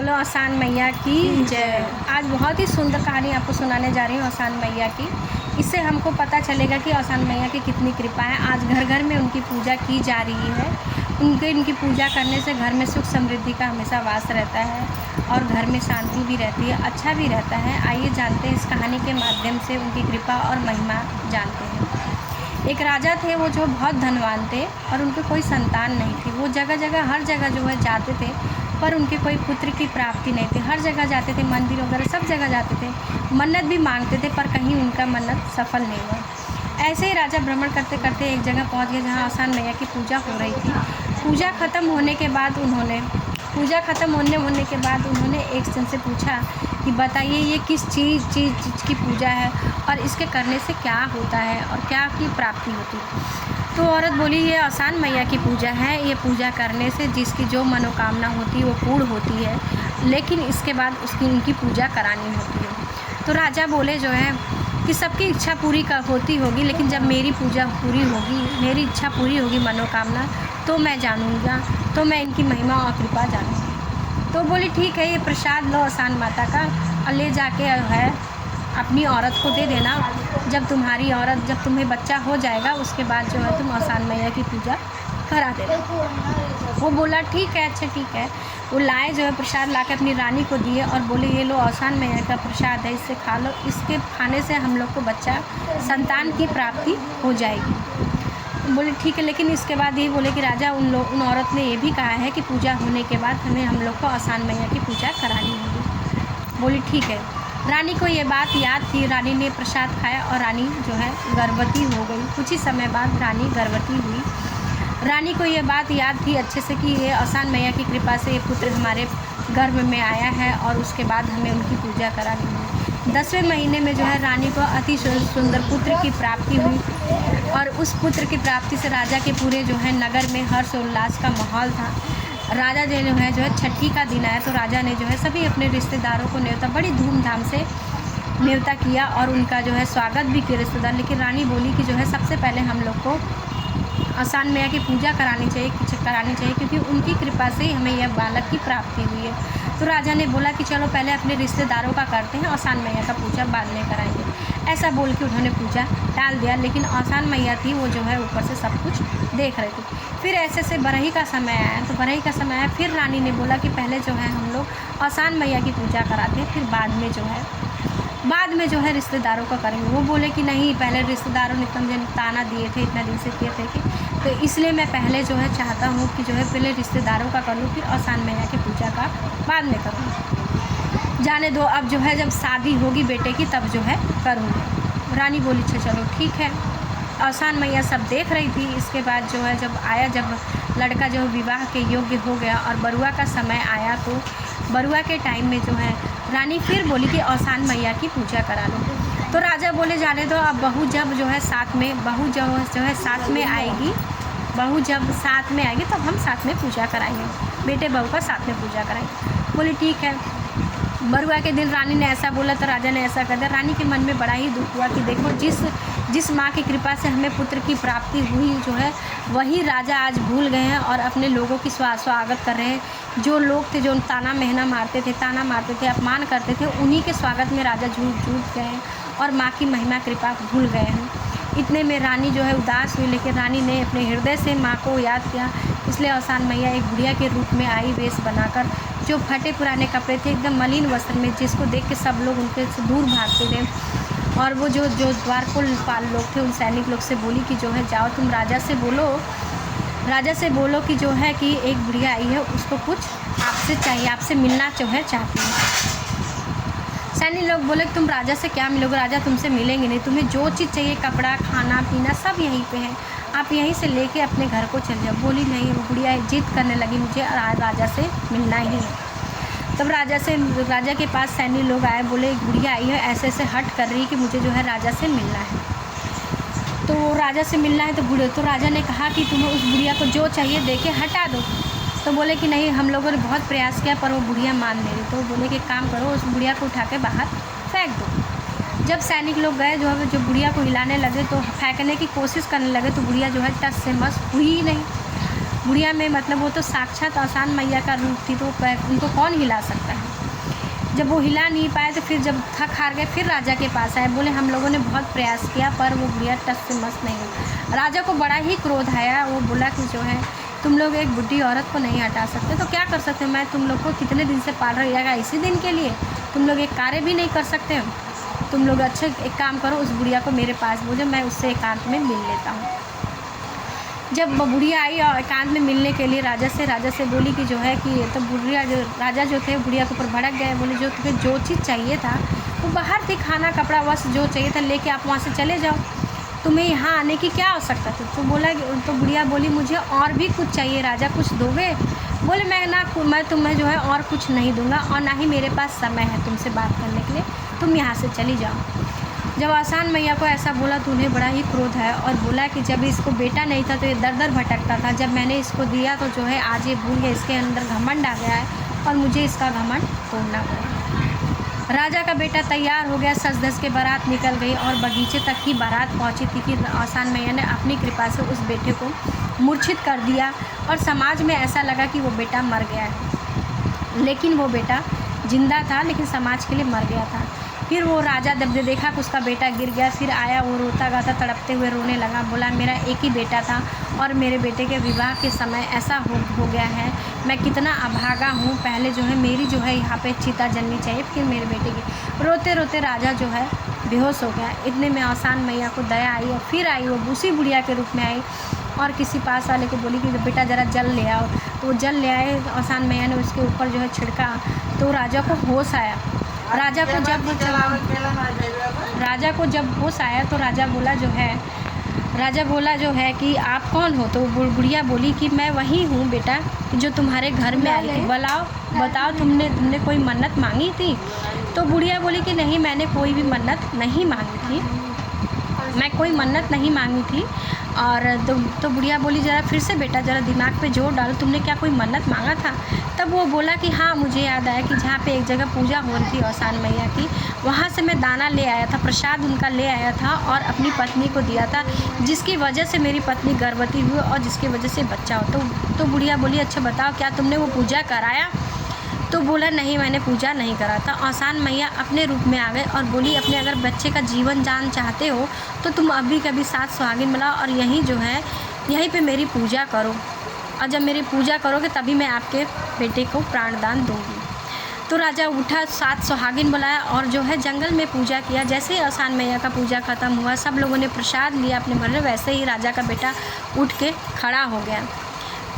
बोलो आसान मैया की जय। आज बहुत ही सुंदर कहानी आपको सुनाने जा रही हूँ आसान मैया की। इससे हमको पता चलेगा कि आसान मैया की कितनी कृपा है। आज घर घर में उनकी पूजा की जा रही है। इनकी पूजा करने से घर में सुख समृद्धि का हमेशा वास रहता है और घर में शांति भी रहती है, अच्छा भी रहता है। आइए जानते हैं इस कहानी के माध्यम से उनकी कृपा और महिमा जानते हैं। एक राजा थे, वो जो बहुत धनवान थे और उनके कोई संतान नहीं थी। वो जगह जगह हर जगह जो है जाते थे, पर उनके कोई पुत्र की प्राप्ति नहीं थी। हर जगह जाते थे, मंदिर वगैरह सब जगह जाते थे, मन्नत भी मांगते थे, पर कहीं उनका मन्नत सफल नहीं हुआ। ऐसे ही राजा भ्रमण करते करते एक जगह पहुंच गए जहां आसान मैया की पूजा हो रही थी। पूजा ख़त्म होने के बाद उन्होंने एक जन से पूछा कि बताइए ये किस चीज़ की पूजा है और इसके करने से क्या होता है और क्या की प्राप्ति होती है। तो औरत बोली ये आसान मैया की पूजा है। ये पूजा करने से जिसकी जो मनोकामना होती है वो पूर्ण होती है, लेकिन इसके बाद उनकी पूजा करानी होती है। तो राजा बोले जो है कि सबकी इच्छा पूरी होती होगी, लेकिन जब मेरी पूजा पूरी होगी, मेरी इच्छा पूरी होगी, मनोकामना, तो मैं जानूँगा, तो मैं इनकी महिमा और कृपा जानूँगी। तो बोली ठीक है, ये प्रसाद लो आसान माता का और ले जाके है अपनी औरत को दे देना। जब तुम्हें बच्चा हो जाएगा उसके बाद जो है तुम आसान मैया की पूजा करा देना। वो बोला ठीक है, अच्छा ठीक है। वो लाए जो है प्रसाद ला के अपनी रानी को दिए और बोले ये लो आसान मैया का प्रसाद है, इससे खा लो, इसके खाने से हम लोग को बच्चा संतान की प्राप्ति हो जाएगी। बोले ठीक है, लेकिन इसके बाद ये बोले कि राजा उन औरत ने ये भी कहा है कि पूजा होने के बाद हम लोग को आसान मैया की पूजा करानी होगी। बोली ठीक है। रानी को ये बात याद थी। रानी ने प्रसाद खाया और रानी जो है गर्भवती हो गई। कुछ ही समय बाद रानी गर्भवती हुई। रानी को ये बात याद थी अच्छे से कि ये आसान मैया की कृपा से ये पुत्र हमारे गर्भ में आया है और उसके बाद हमें उनकी पूजा करानी है। 10वें महीने में जो है रानी को अति सुंदर पुत्र की प्राप्ति हुई और उस पुत्र की प्राप्ति से राजा के पूरे जो है नगर में हर्ष उल्लास का माहौल था। राजा जो है छठी का दिन आया तो राजा ने जो है सभी अपने रिश्तेदारों को न्योता, बड़ी धूमधाम से न्योता किया और उनका जो है स्वागत भी किया रिश्तेदार। लेकिन रानी बोली कि जो है सबसे पहले हम लोग को आसान मैया की पूजा करानी चाहिए क्योंकि उनकी कृपा से हमें यह बालक की प्राप्ति हुई है। तो राजा ने बोला कि चलो पहले अपने रिश्तेदारों का करते हैं, आसान मैया का पूजा बाद में कराएंगे। ऐसा बोल के उन्होंने पूजा टाल दिया। लेकिन आसान मैया थी, वो जो है ऊपर से सब कुछ देख रही थी। फिर ऐसे से बरही का समय आया। तो बरही का समय आया, फिर रानी ने बोला कि पहले जो है हम लोग आसान मैया की पूजा कराते हैं, फिर बाद में जो है रिश्तेदारों का करेंगे। वो बोले कि नहीं, पहले रिश्तेदारों ने इतना ताना दिए थे, इतना दिन से किए थे कि तो इसलिए मैं पहले जो है चाहता हूँ कि जो है पहले रिश्तेदारों का कर लूँ, फिर आसान मैया की पूजा का बाद में करूँ। जाने दो, अब जो है जब शादी होगी बेटे की तब जो है करूँगी। रानी बोली अच्छा चलो ठीक है। आसान मैया सब देख रही थी। इसके बाद जो है जब लड़का जो विवाह के योग्य हो गया और बरुआ का समय आया, तो बरुआ के टाइम में जो है रानी फिर बोली कि आसान मैया की पूजा करा लो। तो राजा बोले जाने दो, अब बहू जब जो है साथ में आएगी, बहू जब साथ में आएगी तब हम साथ में पूजा कराएंगे, बेटे बहू का साथ में पूजा कराएंगे। बोली ठीक है। बरुआ के दिन रानी ने ऐसा बोला तो राजा ने ऐसा कर दिया। रानी के मन में बड़ा ही दुख हुआ कि देखो जिस माँ की कृपा से हमें पुत्र की प्राप्ति हुई जो है, वही राजा आज भूल गए हैं और अपने लोगों की स्वागत कर रहे हैं। जो लोग थे जो ताना मारते थे, अपमान करते थे, उन्हीं के स्वागत में राजा झूठ गए हैं और माँ की महिमा कृपा भूल गए हैं। इतने में रानी जो है उदास हुई, लेकिन रानी ने अपने हृदय से माँ को याद किया। इसलिए आसान मैया एक बुढ़िया के रूप में आई, वेश बनाकर, जो फटे पुराने कपड़े थे, एकदम मलिन वस्त्र में, जिसको देख के सब लोग उनके से दूर भागते थे। और वो जो द्वारपाल लोग थे उन सैनिक लोग से बोली कि जो है जाओ तुम राजा से बोलो कि जो है कि एक बुढ़िया आई है, उसको कुछ आपसे चाहिए, आपसे मिलना जो है चाहती है। सैनिक लोग बोले तुम राजा से क्या मिलोगे, राजा तुमसे मिलेंगे नहीं, तुम्हें जो चीज़ चाहिए, कपड़ा, खाना पीना सब यहीं पे है, आप यहीं से लेके अपने घर को चल जाओ। बोली नहीं, वो बुढ़िया जिद करने लगी मुझे राजा से मिलना ही है। तब राजा के पास सैनिक लोग आए, बोले एक बुढ़िया आई है, ऐसे हट कर रही कि मुझे जो है राजा से मिलना है। तो राजा से मिलना है तो राजा ने कहा कि तुम्हें उस बुढ़िया को जो चाहिए दे के हटा दो। तो बोले कि नहीं, हम लोगों ने बहुत प्रयास किया पर वो बुढ़िया मान नहीं रही। तो बोले कि एक काम करो, उस बुढ़िया को उठा के बाहर फेंक दो। जब सैनिक लोग गए जो बुढ़िया को हिलाने लगे तो फेंकने की कोशिश करने लगे, तो बुढ़िया जो है टस से मस हुई ही नहीं। बुढ़िया में मतलब वो तो साक्षात आसान मैया का रूप थी, तो उनको कौन हिला सकता है। जब वो हिला नहीं पाए तो फिर जब थक हार गए फिर राजा के पास आए, बोले हम लोगों ने बहुत प्रयास किया पर वो बुढ़िया टस से मस नहीं हुई। राजा को बड़ा ही क्रोध आया, वो बोला कि जो है तुम लोग एक बुढ़ी औरत को नहीं हटा सकते तो क्या कर सकते हो, मैं तुम लोग को कितने दिन से पाल रहा है, इसी दिन के लिए तुम लोग एक कार्य भी नहीं कर सकते हो। तुम लोग अच्छे एक काम करो, उस बुढ़िया को मेरे पास भेजो, मैं उससे एकांत में मिल लेता हूँ। जब बुढ़िया आई और एकांत में मिलने के लिए राजा से बोली कि जो है कि तो बुढ़िया राजा जो थे बुढ़िया के ऊपर भड़क गए, बोले जो तुम्हें जो चीज़ चाहिए था वो बाहर थी, खाना कपड़ा वस्त्र जो चाहिए था लेके आप वहाँ से चले जाओ, तुम्हें यहाँ आने की क्या आवश्यकता थी। तो बुढ़िया बोली मुझे और भी कुछ चाहिए, राजा कुछ दोगे। बोले मैं तुम्हें जो है और कुछ नहीं दूंगा और ना ही मेरे पास समय है तुमसे बात करने के लिए, तुम यहाँ से चली जाओ। जब आसान मैया को ऐसा बोला तो उन्हें बड़ा ही क्रोध है और बोला कि जब इसको बेटा नहीं था तो ये दर दर भटकता था, जब मैंने इसको दिया तो जो है आज ये भूल गया, इसके अंदर घमंड आ गया है और मुझे इसका घमंड तोड़ना पड़ा। राजा का बेटा तैयार हो गया, सज धज के बारात निकल गई और बगीचे तक की बारात पहुंची थी कि आसान मैया ने अपनी कृपा से उस बेटे को मूर्छित कर दिया और समाज में ऐसा लगा कि वो बेटा मर गया है, लेकिन वो बेटा जिंदा था लेकिन समाज के लिए मर गया था। फिर वो राजा जब देखा कि उसका बेटा गिर गया, फिर आया, वो रोता गाता तड़पते हुए रोने लगा, बोला मेरा एक ही बेटा था और मेरे बेटे के विवाह के समय ऐसा हो गया है, मैं कितना अभागा हूँ, पहले जो है मेरी जो है यहाँ पे चिता जलनी चाहिए, फिर मेरे बेटे की। रोते रोते राजा जो है बेहोश हो गया। इतने में आसान मैया को दया आई और फिर आई, वो उसी बुढ़िया के रूप में आई और किसी पास वाले को बोली कि बेटा ज़रा जल ले आओ, तो वो जल ले आए। आसान मैया ने उसके ऊपर जो है छिड़का तो राजा को होश आया। राजा को जब होश आया तो राजा बोला जो है कि आप कौन हो। तो बुढ़िया बोली कि मैं वही हूँ बेटा जो तुम्हारे घर में आई थी, बताओ तुमने कोई मन्नत मांगी थी। तो बुढ़िया बोली कि नहीं, मैंने कोई भी मन्नत नहीं मांगी थी, मैं कोई मन्नत नहीं मांगी थी। और तो बुढ़िया बोली ज़रा फिर से बेटा ज़रा दिमाग पे जोर डालो, तुमने क्या कोई मन्नत मांगा था। तब वो बोला कि हाँ, मुझे याद आया कि जहाँ पे एक जगह पूजा हो रही थी आसान मैया की, वहाँ से मैं दाना ले आया था, प्रसाद उनका ले आया था और अपनी पत्नी को दिया था, जिसकी वजह से मेरी पत्नी गर्भवती हुई और जिसकी वजह से बच्चा हो। तो बुढ़िया बोली अच्छा बताओ क्या तुमने वो पूजा कराया। तो बोला नहीं, मैंने पूजा नहीं करा था। आसान मैया अपने रूप में आ गए और बोली अपने अगर बच्चे का जीवन जान चाहते हो तो तुम अभी कभी 7 सुहागिन मिलाओ और यहीं पे मेरी पूजा करो, और जब मेरी पूजा करोगे तभी मैं आपके बेटे को प्राणदान दूंगी। तो राजा उठा, 7 सुहागिन बुलाया और जो है जंगल में पूजा किया। जैसे ही आसान मैया का पूजा खत्म हुआ, सब लोगों ने प्रसाद लिया अपने घर में, वैसे ही राजा का बेटा उठ के खड़ा हो गया।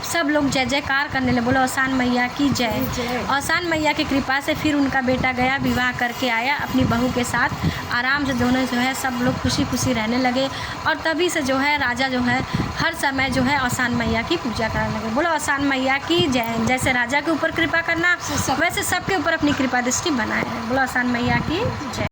सब लोग जय जयकार करने लगे, बोलो आसान मैया की जय। आसान मैया की कृपा से फिर उनका बेटा गया, विवाह करके आया अपनी बहू के साथ, आराम से दोनों जो है सब लोग खुशी खुशी रहने लगे। और तभी से जो है राजा जो है हर समय जो है आसान मैया की पूजा करने लगे। बोलो आसान मैया की जय। जैसे राजा के ऊपर कृपा करना वैसे सबके ऊपर अपनी कृपा दृष्टि बनाए। बोलो आसान मैया की जय।